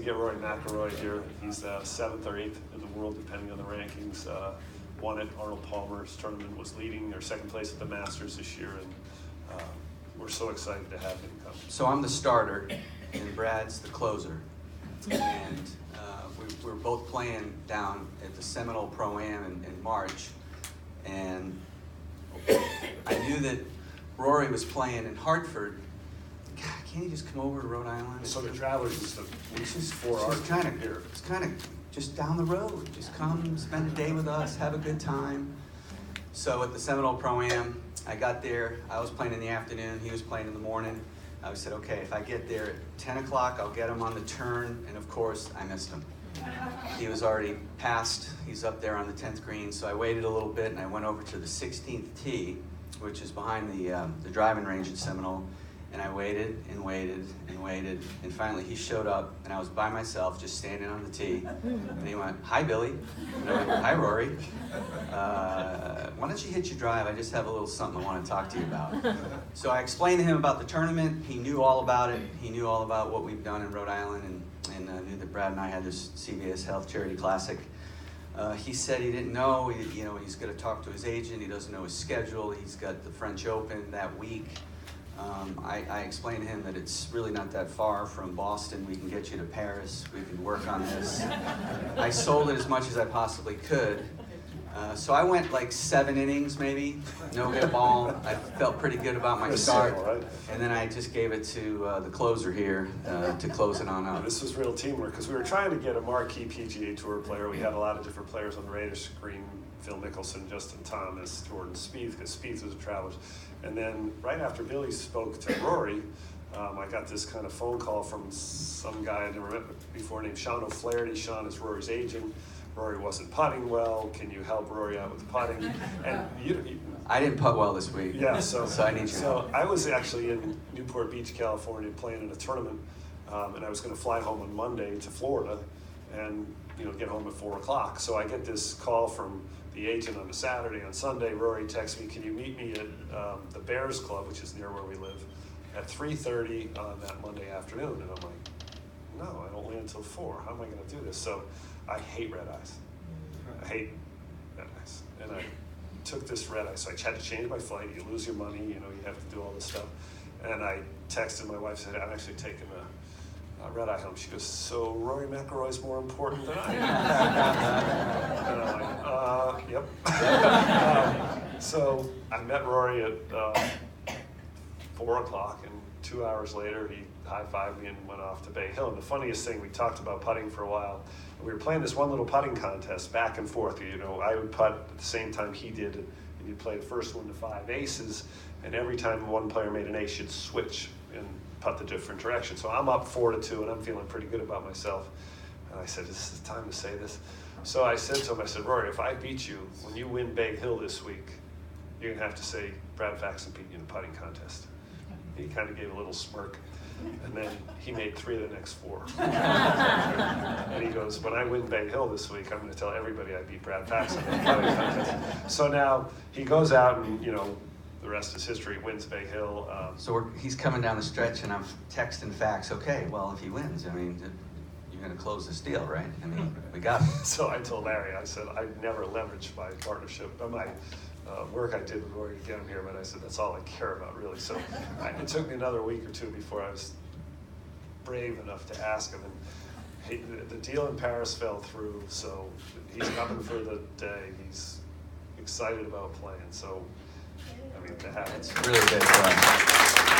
get Rory McIlroy here. He's 7th or 8th in the world, depending on the rankings. Won at Arnold Palmer's tournament, was leading or second place at the Masters this year, and we're so excited to have him come. So I'm the starter, and Brad's the closer. And we were both playing down at the Seminole Pro-Am in March, and I knew that Rory was playing in Hartford. God, can't he just come over to Rhode Island? So the Travelers is the least 4 hours here. It's kind of just down the road. Just come, spend a day with us, have a good time. So at the Seminole Pro-Am, I got there. I was playing in the afternoon. He was playing in the morning. I said, okay, if I get there at 10 o'clock, I'll get him on the turn. And of course, I missed him. He was already past. He's up there on the 10th green. So I waited a little bit, and I went over to the 16th tee, which is behind the driving range at Seminole. And I waited and waited and waited, and finally he showed up, and I was by myself, just standing on the tee. And he went, "Hi, Billy." And I went, "Hi, Rory. Why don't you hit your drive? I just have a little something I want to talk to you about." So I explained to him about the tournament. He knew all about it. He knew all about what we've done in Rhode Island, and knew that Brad and I had this CVS Health Charity Classic. He said he didn't know. He's going to talk to his agent. He doesn't know his schedule. He's got the French Open that week. I explained to him that it's really not that far from Boston. We can get you to Paris. We can work on this. I sold it as much as I possibly could. So I went like 7 innings maybe, no hit ball. I felt pretty good about my start. And then I just gave it to the closer here to close it on up. This was real teamwork because we were trying to get a marquee PGA Tour player. We had a lot of different players on the radar screen: Phil Mickelson, Justin Thomas, Jordan Spieth, because Spieth was a Travelers. And then right after Billy spoke to Rory, I got this kind of phone call from some guy I never met before named Sean O'Flaherty. Sean is Rory's agent. Rory wasn't putting well. Can you help Rory out with putting? And I didn't putt well this week. Yeah, so I need your help. So I was actually in Newport Beach, California, playing in a tournament, and I was going to fly home on Monday to Florida, and get home at 4 o'clock. So I get this call from the agent on a Saturday. On Sunday, Rory texts me, "Can you meet me at the Bears Club, which is near where we live, at 3:30 on that Monday afternoon?" And I'm like, "No, I don't land until 4. How am I going to do this?" So I hate red eyes. I hate red eyes. And I took this red eye. So I had to change my flight. You lose your money, you have to do all this stuff. And I texted my wife, said, "I'm actually taking a red eye home." She goes, "So Rory McIlroy's more important than I am?" And I'm like, "Yep." So I met Rory at 4 o'clock, and 2 hours later, he high-fived me and went off to Bay Hill. And the funniest thing, we talked about putting for a while. We were playing this one little putting contest back and forth. I would putt at the same time he did, and you'd play the first one to 5 aces, and every time one player made an ace, you'd switch and putt the different direction. So I'm up 4-2, and I'm feeling pretty good about myself. And I said, "This is the time to say this." So I said to him, I said, "Rory, if I beat you, when you win Bay Hill this week, you're going to have to say Brad Faxon beat you in a putting contest." He kind of gave a little smirk. And then he made 3 of the next 4. And he goes, "When I win Bay Hill this week, I'm going to tell everybody I beat Brad Faxon in the putting contest." So now he goes out and, the rest is history, wins Bay Hill. So he's coming down the stretch, and I'm texting Fax, "Okay, well, if he wins, you're going to close this deal, right? We got it." So I told Larry, I said, "I never leveraged my partnership, my work I did with Rory to get him here, but I said, that's all I care about, really." So it took me another week or 2 before I was brave enough to ask him. And the deal in Paris fell through, so he's coming for the day. He's excited about playing. So, to have it's really big for us.